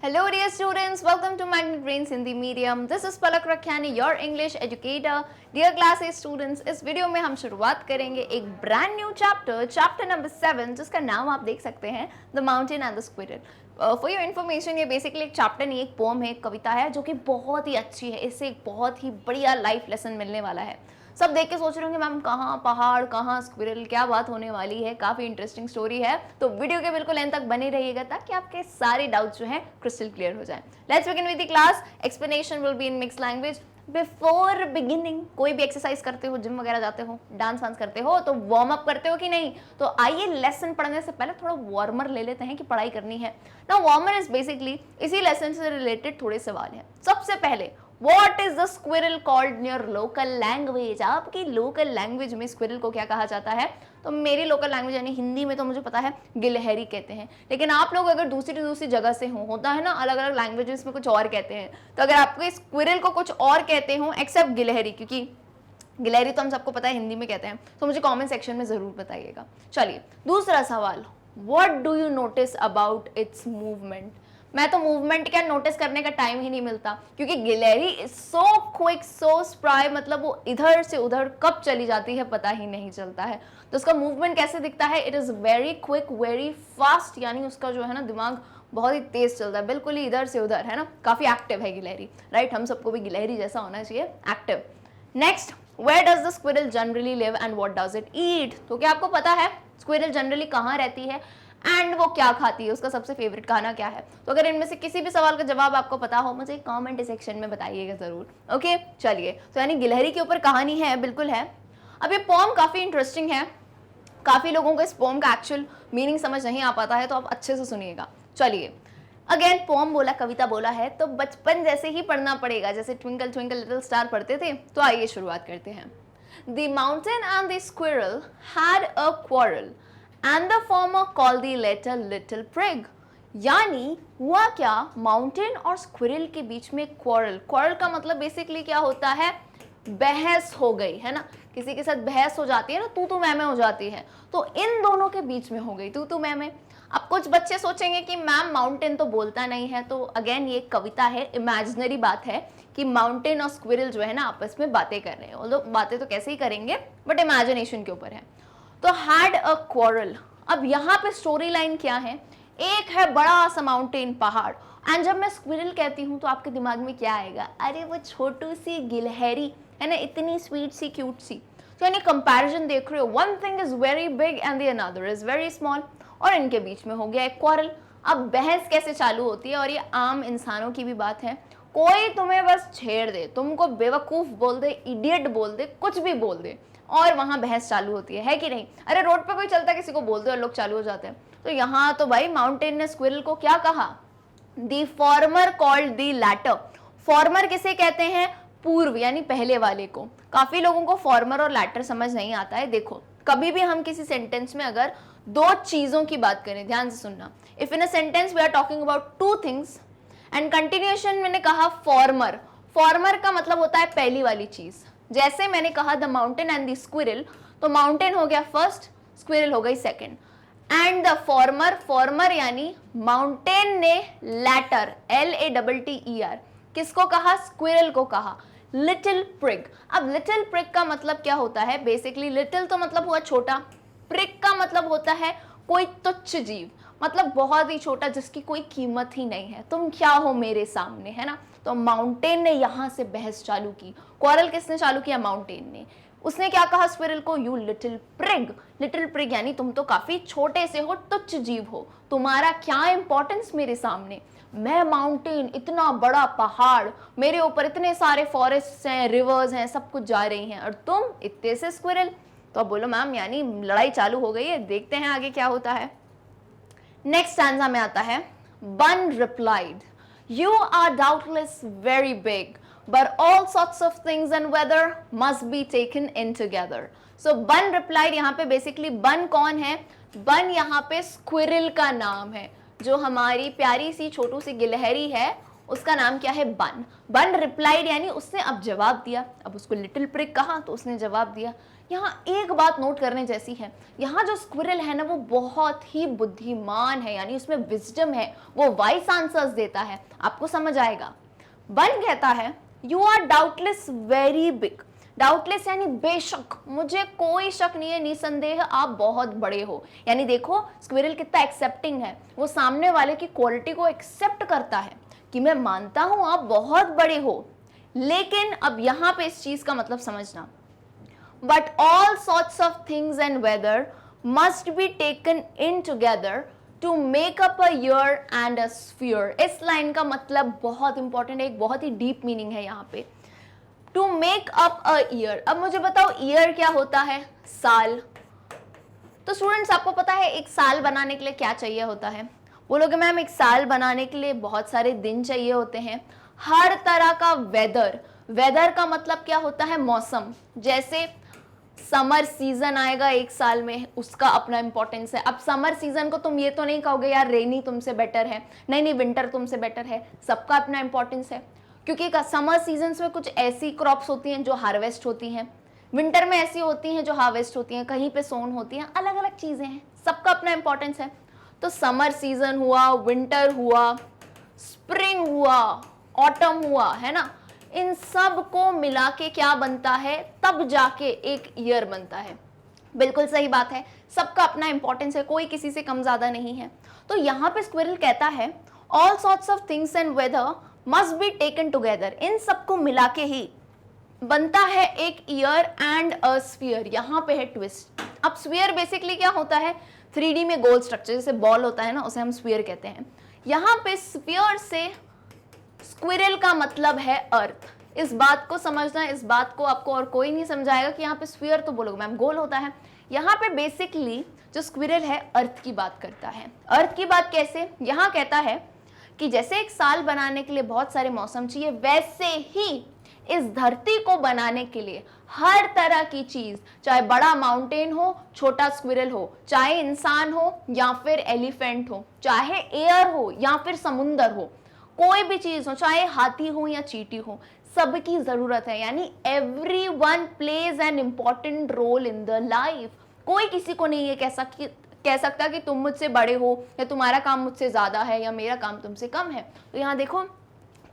Hello dear students, welcome to Magnet Brains Hindi Medium. This is Palak Rakhiani, your English educator. Dear class A students, इस video में हम शुरुआत करेंगे एक brand new chapter number 7, जिसका नाम आप देख सकते हैं the mountain and the squirrel. For your information ये बेसिकली एक चैप्टर नहीं, एक पोम है, एक कविता है जो कि बहुत ही अच्छी है. इससे एक बहुत ही बढ़िया लाइफ लेसन मिलने वाला है. सब देख के सोच रहे होंगे मैम कहाँ पहाड़, कहाँ स्क्विरल, क्या बात होने वाली है. काफी इंटरेस्टिंग स्टोरी है, तो वीडियो के बिल्कुल एंड तक बने रहिएगा ताकि आपके सारे डाउट्स जो हैं क्रिस्टल क्लियर हो जाएं. Let's begin with the class. Explanation will be in mix language. Before beginning कोई भी एक्सरसाइज करते हो, जिम वगैरह जाते हो, डांस वांस करते हो, तो वार्म अप करते हो कि नहीं? तो आइए लेसन पढ़ने से पहले थोड़ा वार्मर ले लेते हैं कि पढ़ाई करनी है ना. वार्मर इज बेसिकली इसी लेसन से रिलेटेड थोड़े सवाल हैं. सबसे पहले, What is the squirrel called in your local language? आपकी लोकल लैंग्वेज में स्क्विरल को क्या कहा जाता है? तो मेरी लोकल लैंग्वेज यानी हिंदी में तो मुझे पता है गिलहरी कहते हैं. लेकिन आप लोग अगर दूसरी जगह से हो, होता है ना अलग अलग लैंग्वेजेस में कुछ और कहते हैं, तो अगर आपको स्क्विरल को कुछ और कहते हो एक्सेप्ट गिलहरी, क्योंकि गिलहरी तो हम सबको पता है हिंदी में कहते हैं, तो मुझे कॉमेंट सेक्शन में जरूर बताइएगा. चलिए दूसरा सवाल, What do you notice about its movement? मैं तो मूवमेंट क्या नोटिस करने का टाइम ही नहीं मिलता, क्योंकि गिलहरी is so quick, so spry, मतलब वो इधर से उधर कब चली जाती है पता ही नहीं चलता है. तो उसका मूवमेंट कैसे दिखता है? It is very quick, very fast, यानी उसका जो है ना दिमाग बहुत ही तेज चलता है, बिल्कुल ही इधर से उधर, है ना. काफी एक्टिव है गिलहरी, राइट. हम सबको भी गिलहरी जैसा होना चाहिए, active. Next, where does the squirrel generally live and what does it eat? तो क्या आपको पता है स्क्विरल जनरली कहाँ रहती है एंड वो क्या खाती है, उसका सबसे फेवरेट खाना क्या है? तो अगर इनमें से किसी भी सवाल का जवाब आपको पता हो मुझे कमेंट सेक्शन में बताइएगा जरूर. ओके चलिए, तो यानी गिलहरी के ऊपर कहानी है, बिल्कुल है. अब ये पोम काफी इंटरेस्टिंग है. काफी लोगों को इस पोम का एक्चुअल मीनिंग समझ नहीं आ पाता है, तो आप अच्छे से सुनिएगा. चलिए, अगेन पोम बोला, कविता बोला है, तो बचपन जैसे ही पढ़ना पड़ेगा, जैसे ट्विंकल ट्विंकल लिटिल स्टार पढ़ते थे. तो आइए शुरुआत करते हैं. The mountain and the squirrel had a quarrel and the former called the latter little prig. यानी हुआ क्या, माउंटेन और स्क्विरल के बीच में क्वारल. क्वारल का मतलब बेसिकली क्या होता है? बहस हो गई, है ना. किसी के साथ बहस हो जाती है ना, तू मैं हो जाती है, तो इन दोनों के बीच में हो गई तू मैं. अब कुछ बच्चे सोचेंगे कि मैम माउंटेन तो बोलता नहीं है, तो अगेन ये कविता है, इमेजिनरी बात है कि माउंटेन और स्क्विरल जो है ना आपस में बातें कर रहे हैं. ऑल्दो बातें तो कैसे ही करेंगे, बट इमेजिनेशन के ऊपर है. तो हैड अ क्वारल. अब यहाँ पे स्टोरी लाइन क्या है? एक है बड़ा सा माउंटेन, पहाड़, एंड जब मैं स्क्विरल कहती हूँ तो आपके दिमाग में क्या आएगा? अरे वो छोटू सी गिलहरी है ना, इतनी स्वीट सी, क्यूट सी. तो यानी कंपैरिजन देख रहे हो, one thing is very big and the another is very small, और इनके बीच में हो गया एक क्वारल. अब बहस कैसे चालू होती है, और ये आम इंसानों की भी बात है. कोई तुम्हें बस छेड़ दे, तुमको बेवकूफ बोल दे, इडियट बोल दे, कुछ भी बोल दे, और वहां बहस चालू होती है कि नहीं? अरे रोड पे कोई चलता किसी को बोल दे और लोग चालू हो जाते हैं. तो यहाँ तो भाई माउंटेन ने स्क्विरल को क्या कहा? The former called the latter. Former किसे कहते हैं? पूर्व, यानी पहले वाले को. काफी लोगों को फॉर्मर और लैटर समझ नहीं आता है. देखो, कभी भी हम किसी सेंटेंस में अगर दो चीजों की बात करें, ध्यान से सुनना. If in a sentence we are talking about two things and continuation मैंने कहा फॉर्मर. फॉर्मर का मतलब होता है पहली वाली चीज. जैसे मैंने कहा the mountain and the squirrel, तो माउंटेन हो गया फर्स्ट, स्क्विरल हो गई सेकंड. एंड द फॉर्मर यानी माउंटेन ने लैटर, LATTER, किसको कहा? स्क्विरल को कहा लिटिल प्रिग. अब लिटिल प्रिग का मतलब क्या होता है? बेसिकली लिटिल तो मतलब हुआ छोटा, प्रिग का मतलब होता है कोई तुच्छ जीव, मतलब बहुत ही छोटा, जिसकी कोई कीमत ही नहीं है. तुम क्या हो मेरे सामने, है ना. तो माउंटेन ने यहां से बहस चालू की. क्वारल किसने चालू किया? माउंटेन ने. उसने क्या कहा स्क्विरल को? You little prig. Little prig यानी तुम तो काफी छोटे से हो, तुच्छ जीव हो, तुम्हारा क्या इंपॉर्टेंस मेरे सामने. मैं माउंटेन, इतना बड़ा पहाड़, मेरे ऊपर इतने सारे फॉरेस्ट हैं, रिवर्स हैं, सब कुछ जा रही हैं, और तुम इतने से स्क्विरल. तो अब बोलो मैम यानी लड़ाई चालू हो गई है. देखते हैं आगे क्या होता है. नेक्स्ट स्टैंजा में आता है, बन replied, You are doubtless very big, but all sorts of things and weather must be taken in together. So Bun replied. यहाँ पे basically Bun कौन है? Bun यहाँ पे स्क्विरल का नाम है. जो हमारी प्यारी सी छोटू सी गिलहरी है उसका नाम क्या है, बन। बन रिप्लाइड यानी उसने अब जवाब दिया। अब उसको लिटिल प्रिग कहा तो उसने जवाब दिया। यहाँ एक बात नोट करने जैसी है, यहाँ जो स्क्विरल है ना वो बहुत ही बुद्धिमान है, यानी उसमें विजडम है, वो वाइस आंसर्स देता है, आपको समझ आएगा। बन कहता है you are doubtless very big. Doubtless यानी बेशक, मुझे कोई शक नहीं है, निसंदेह आप बहुत बड़े हो। यानी देखो स्क्विरल कितना एक्सेप्टिंग है, वो सामने वाले की क्वालिटी को एक्सेप्ट करता है कि मैं मानता हूं आप बहुत बड़े हो। लेकिन अब यहां पे इस चीज का मतलब समझना, but all sorts of things and weather must be taken in together to make up a year and a sphere। इस लाइन का मतलब बहुत इंपॉर्टेंट है, एक बहुत ही डीप मीनिंग है यहाँ पे। to make up a year, अब मुझे बताओ ईयर क्या होता है, साल। तो स्टूडेंट्स आपको पता है एक साल बनाने के लिए क्या चाहिए होता है, बोलोगे मैम एक साल बनाने के लिए बहुत सारे दिन चाहिए होते हैं, हर तरह का वेदर। वेदर का मतलब क्या होता है, मौसम। जैसे समर सीजन आएगा एक साल में, उसका अपना इंपॉर्टेंस है। अब समर सीजन को तुम ये तो नहीं कहोगे यार रेनी तुमसे बेटर है, नहीं नहीं विंटर तुमसे बेटर है, सबका अपना इंपॉर्टेंस है। क्योंकि समर सीजन में कुछ ऐसी क्रॉप्स होती हैं जो हार्वेस्ट होती हैं, विंटर में ऐसी होती हैं जो हार्वेस्ट होती हैं, कहीं पे सोन होती हैं, अलग अलग चीजें हैं, सबका अपना इंपॉर्टेंस है। तो समर सीजन हुआ, विंटर हुआ, स्प्रिंग हुआ, ऑटम हुआ, है ना, इन सब को मिला के क्या बनता है, तब जाके एक ईयर बनता है। बिल्कुल सही बात है, सबका अपना इंपॉर्टेंस है, कोई किसी से कम ज्यादा नहीं है। तो यहाँ पे स्क्विरल कहता है all sorts of things and weather must be taken together, इन सबको मिला के ही बनता है एक ईयर एंड अ स्फीयर। यहाँ पे है ट्विस्ट। अब स्फीयर बेसिकली क्या होता है, 3D में गोल स्ट्रक्चर, जैसे बॉल होता है ना, उसे हम स्फीयर कहते हैं। यहाँ पे स्फीयर से स्क्विरल का मतलब है अर्थ। इस बात को समझना, इस बात को आपको और कोई नहीं समझाएगा कि यहाँ पे स्फीयर तो बोलोगे मैम गोल होता है। यहाँ पे बेसिकली जो स्क्विरल है अर्थ की बात करता है। अर्थ की बात कैसे, यहाँ कहता है कि जैसे एक साल बनाने के लिए बहुत सारे मौसम चाहिए, वैसे ही इस धरती को बनाने के लिए हर तरह की चीज, चाहे बड़ा माउंटेन हो, छोटा स्क्विरल हो, चाहे इंसान हो या फिर एलिफेंट हो, चाहे एयर हो या फिर समुंदर हो, कोई भी चीज हो, चाहे हाथी हो या चींटी हो, सबकी जरूरत है। यानी everyone plays an important role in the life. कोई किसी को नहीं ये कह सकता कि तुम मुझसे बड़े हो या तुम्हारा काम मुझसे ज्यादा है या मेरा काम तुमसे कम है। तो यहाँ देखो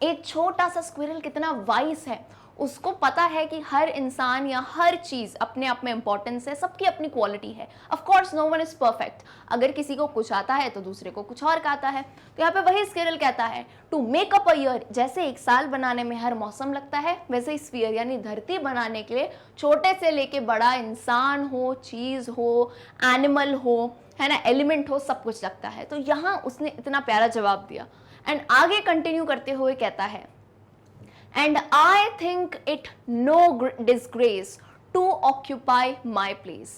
एक छोटा सा स्क्विरल कितना वाइस है, उसको पता है कि हर इंसान या हर चीज अपने आप में इंपॉर्टेंस है, सबकी अपनी क्वालिटी है। Of course no one is perfect, अगर किसी को कुछ आता है तो दूसरे को कुछ और आता है। तो यहाँ पे वही स्क्विरल कहता है to make up a year, जैसे एक साल बनाने में हर मौसम लगता है, वैसे ही स्फीयर यानी धरती बनाने के लिए छोटे से लेके बड़ा इंसान हो, चीज हो, एनिमल हो, है ना, एलिमेंट हो, सब कुछ लगता है। तो यहाँ उसने इतना प्यारा जवाब दिया। एंड आगे कंटिन्यू करते हुए कहता है and I think it no disgrace to occupy my place।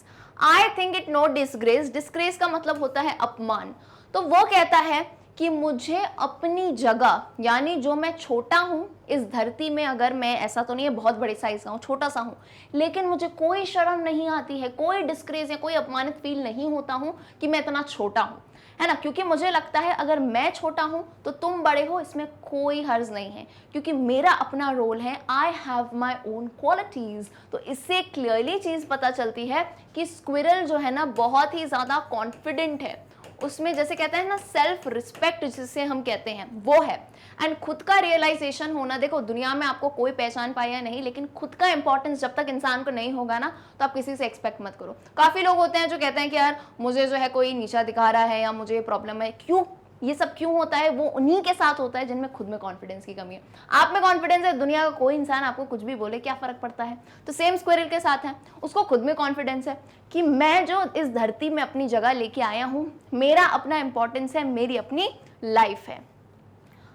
I think it no disgrace, disgrace का मतलब होता है अपमान। तो वो कहता है कि मुझे अपनी जगह, यानी जो मैं छोटा हूं इस धरती में, अगर मैं ऐसा तो नहीं है बहुत बड़े साइज का हूं, छोटा सा हूं, लेकिन मुझे कोई शर्म नहीं आती है, कोई डिस्ग्रेस या कोई अपमानित फील नहीं होता हूं कि मैं इतना छोटा हूं, है ना। क्योंकि मुझे लगता है अगर मैं छोटा हूं तो तुम बड़े हो, इसमें कोई हर्ज नहीं है, क्योंकि मेरा अपना रोल है, I have my own qualities. तो इससे क्लियरली चीज पता चलती है कि स्क्विरल जो है ना बहुत ही ज्यादा कॉन्फिडेंट है, उसमें जैसे कहते हैं ना सेल्फ रिस्पेक्ट जिसे हम कहते हैं वो है, एंड खुद का रियलाइजेशन होना। देखो दुनिया में आपको कोई पहचान पाए या नहीं, लेकिन खुद का इंपॉर्टेंस जब तक इंसान को नहीं होगा ना, तो आप किसी से एक्सपेक्ट मत करो। काफी लोग होते हैं जो कहते हैं कि यार मुझे जो है कोई नीचा दिखा रहा है या मुझे प्रॉब्लम है, क्यों ये सब क्यों होता है, वो उन्हीं के साथ होता है जिनमें खुद में कॉन्फिडेंस की कमी है। आप में कॉन्फिडेंस है, दुनिया का कोई इंसान आपको कुछ भी बोले क्या फर्क पड़ता है। तो सेम स्क्विरल के साथ है, उसको खुद में कॉन्फिडेंस है कि मैं जो इस धरती में अपनी जगह लेके आया हूं, मेरा अपना इंपॉर्टेंस है, मेरी अपनी लाइफ है।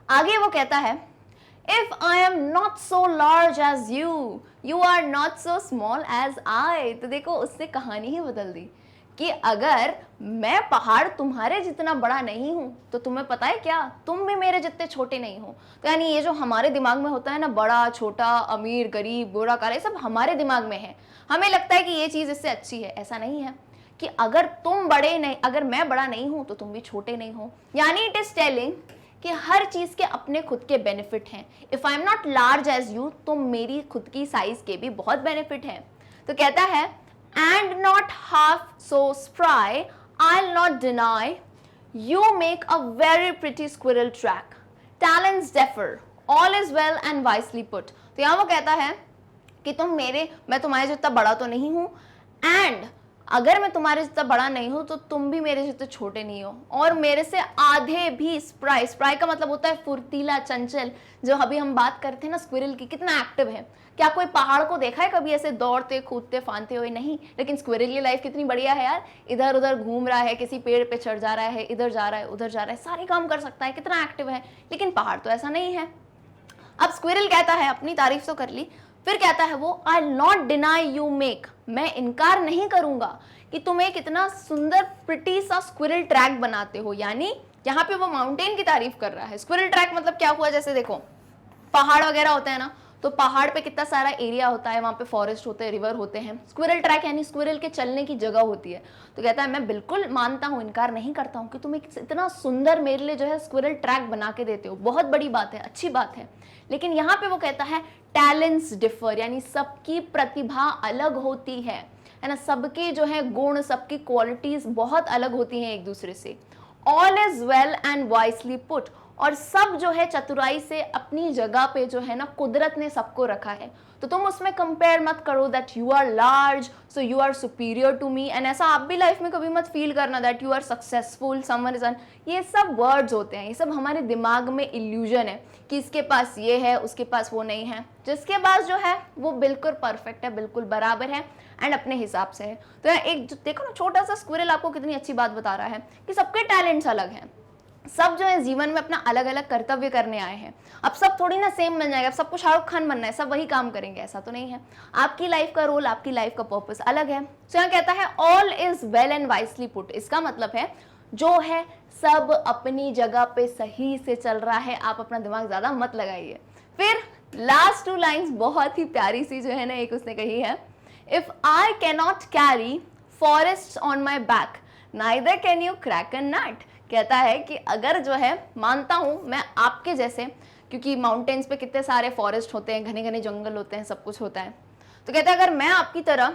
आगे वो कहता है if I am not so large as you, you are not so small as I. तो देखो उससे कहानी ही बदल दी कि अगर मैं पहाड़ तुम्हारे जितना बड़ा नहीं हूं तो तुम्हें पता है क्या, तुम भी मेरे जितने छोटे नहीं हो। तो यानी ये जो हमारे दिमाग में होता है ना, बड़ा छोटा, अमीर गरीब, बुरा काला, ये सब हमारे दिमाग में है। हमें लगता है कि ये चीज इससे अच्छी है, ऐसा नहीं है कि अगर तुम बड़े नहीं, अगर मैं बड़ा नहीं हूं तो तुम भी छोटे नहीं हो। यानी इट इज टेलिंग कि हर चीज के अपने खुद के बेनिफिट हैं। If I am not large as you, तो मेरी खुद की साइज के भी बहुत बेनिफिट हैं। तो कहता है and not half so spry, I not deny, you make a very pretty squirrel track, talents differ, all is well and wisely put. तो यहाँ वो कहता है कि मैं तुम्हारे जितना बड़ा तो नहीं हूं, एंड अगर मैं तुम्हारे जितना बड़ा नहीं हूं तो तुम भी मेरे जितने छोटे नहीं हो, और मेरे से आधे भी स्प्राई, स्प्राई का मतलब होता है फुर्तीला, चंचल। जो अभी हम बात करते हैं ना स्क्विरल की, कितना एक्टिव है। क्या कोई पहाड़ को देखा है कभी ऐसे दौड़ते कूदते फानते हुए? नहीं। लेकिन स्क्विरल की लाइफ कितनी बढ़िया है यार, इधर उधर घूम रहा है, किसी पेड़ पे चढ़ जा रहा है, इधर जा रहा है उधर जा रहा है, सारे काम कर सकता है, कितना एक्टिव है। लेकिन पहाड़ तो ऐसा नहीं है। अब स्क्विरल कहता है, अपनी तारीफ तो कर ली, फिर कहता है वो आई नॉट डिनाई यू मेक, मैं इनकार नहीं करूंगा कि तुम एक इतना सुंदर प्रिटी सा स्क्विरल ट्रैक बनाते हो। यानी यहाँ पे वो माउंटेन की तारीफ कर रहा है। स्क्विरल ट्रैक मतलब क्या हुआ, जैसे देखो पहाड़ वगैरह होते हैं ना, तो पहाड़ पे कितना सारा एरिया होता है, वहां पे फॉरेस्ट होते हैं, रिवर होते हैं। स्क्विरल ट्रैक यानी स्क्विरल के चलने की जगह होती है। तो कहता है मैं बिल्कुल मानता हूं, इनकार नहीं करता हूं कि तुम एक इतना सुंदर मेरे लिए जो है स्क्विरल ट्रैक बना के देते हो, बहुत बड़ी बात है, अच्छी बात है। लेकिन यहाँ पे वो कहता है टैलेंट्स डिफर, यानी सबकी प्रतिभा अलग होती है ना, सबके जो है गुण, सबकी क्वालिटीज बहुत अलग होती हैं एक दूसरे से। All is well and wisely put, और सब जो है चतुराई से अपनी जगह पे जो है ना कुदरत ने सबको रखा है। तो तुम उसमें कंपेयर मत करो that you are large so you are superior to me, and ऐसा आप भी लाइफ में कभी मत फील करना that you are successful, someone is अन। ये सब वर्ड्स होते हैं, ये सब हमारे दिमाग में इल्यूजन है कि इसके पास ये है उसके पास वो नहीं है। जिसके पास जो है वो बिल्कुल परफेक्ट है, बिल्कुल बराबर है एंड अपने हिसाब से है। तो एक देखो ना, छोटा सा स्क्विरल आपको कितनी अच्छी बात बता रहा है कि सबके टैलेंट्स अलग हैं, सब जो है जीवन में अपना अलग अलग कर्तव्य करने आए हैं। अब सब थोड़ी ना सेम बन जाएगा, अब सबको शाहरुख खान बनना है, सब वही काम करेंगे, ऐसा तो नहीं है। आपकी लाइफ का रोल, आपकी लाइफ का पर्पस अलग है। तो यहाँ कहता है all is well and wisely put, इसका मतलब है जो है सब अपनी जगह पे सही से चल रहा है, आप अपना दिमाग ज्यादा मत लगाइए। फिर लास्ट 2 लाइन्स बहुत ही प्यारी सी जो है ना, एक उसने कही है, if I can not carry forest on my back, neither can you crack a nut. कहता है कि अगर जो है, मानता हूं मैं आपके जैसे, क्योंकि माउंटेन्स पे कितने सारे फॉरेस्ट होते हैं, घने घने जंगल होते हैं, सब कुछ होता है। तो कहता है अगर मैं आपकी तरह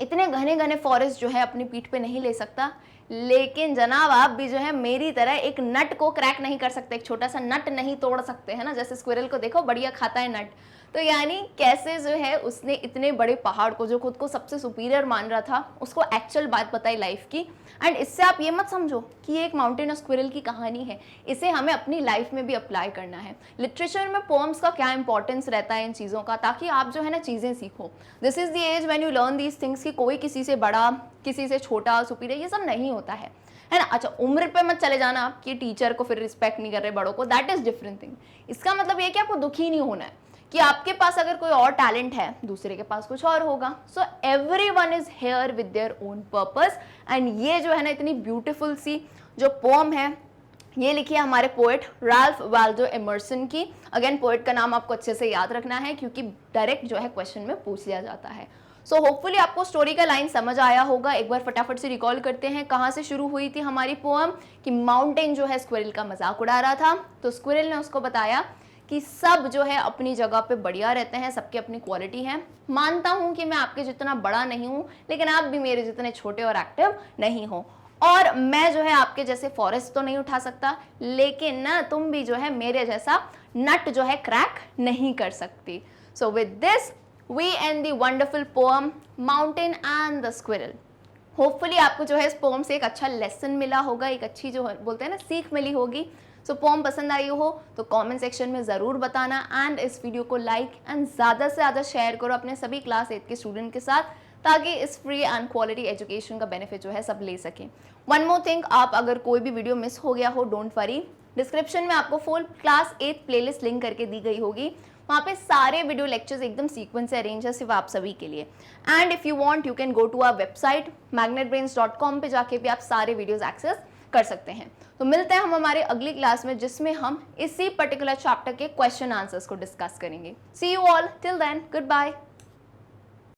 इतने घने घने फॉरेस्ट जो है अपनी पीठ पे नहीं ले सकता, लेकिन जनाब आप भी जो है मेरी तरह एक नट को क्रैक नहीं कर सकते, एक छोटा सा नट नहीं तोड़ सकते, है ना। जैसे स्क्विरल को देखो, बढ़िया खाता है नट। तो यानी कैसे जो है उसने इतने बड़े पहाड़ को, जो खुद को सबसे सुपीरियर मान रहा था, उसको एक्चुअल बात बताई लाइफ की। एंड इससे आप ये मत समझो कि ये एक माउंटेन और स्क्विरल की कहानी है, इसे हमें अपनी लाइफ में भी अप्लाई करना है। लिटरेचर में पोएम्स का क्या इंपॉर्टेंस रहता है इन चीज़ों का, ताकि आप जो है ना चीज़ें सीखो। This is the age when you learn these things कि कोई किसी से बड़ा, किसी से छोटा, सुपीरियर, ये सब नहीं होता है ना। अच्छा, उम्र पे मत चले जाना कि टीचर को फिर रिस्पेक्ट नहीं कर रहे बड़ों को, दैट इज डिफरेंट थिंग। इसका मतलब ये कि आपको दुखी नहीं होना है कि आपके पास अगर कोई और टैलेंट है, दूसरे के पास कुछ और होगा। So everyone is here with their own purpose. And ये जो है ना इतनी ब्यूटीफुल सी जो पोम है, ये लिखी है हमारे पोएट राल्फ वाल्डो एमर्सन की। अगेन पोएट का नाम आपको अच्छे से याद रखना है, क्योंकि डायरेक्ट जो है क्वेश्चन में पूछ लिया जाता है। सो होपफुली आपको स्टोरी का लाइन समझ आया होगा। एक बार फटाफट से रिकॉल करते हैं कहाँ से शुरू हुई थी हमारी पोएम, कि माउंटेन जो है स्क्विरल का मजाक उड़ा रहा था। तो स्क्विरल ने उसको बताया कि सब जो है अपनी जगह पे बढ़िया रहते हैं, सबकी अपनी क्वालिटी है। मानता हूं कि मैं आपके जितना बड़ा नहीं हूं, लेकिन आप भी मेरे जितने छोटे और एक्टिव नहीं हो, और मैं जो है आपके जैसे फॉरेस्ट तो नहीं उठा सकता, लेकिन ना तुम भी जो है मेरे जैसा नट जो है क्रैक नहीं कर सकती। So with this we end the wonderful poem mountain and the squirrel. Hopefully आपको जो है इस पोएम से एक अच्छा लेसन मिला होगा, एक अच्छी जो बोलते हैं ना सीख मिली होगी। सो पोएम पसंद आई हो तो कमेंट सेक्शन में ज़रूर बताना, एंड इस वीडियो को लाइक एंड ज़्यादा से ज़्यादा शेयर करो अपने सभी क्लास 8 के स्टूडेंट के साथ, ताकि इस फ्री एंड क्वालिटी एजुकेशन का बेनिफिट जो है सब ले सकें। वन मोर थिंग, आप अगर कोई भी वीडियो मिस हो गया हो, डोंट वरी, डिस्क्रिप्शन में आपको फुल क्लास 8 प्लेलिस्ट लिंक करके दी गई होगी। वहाँ पे सारे वीडियो लेक्चर्स एकदम सीक्वेंस से अरेंज है सिर्फ आप सभी के लिए। And if you want you can go to our website magnetbrains.com पे जाके भी आप सारे वीडियोस एक्सेस कर सकते हैं। तो मिलते हैं हम हमारे अगली क्लास में, जिसमें हम इसी पर्टिकुलर चैप्टर के क्वेश्चन आंसर्स को डिस्कस करेंगे। See you all, till then, good bye.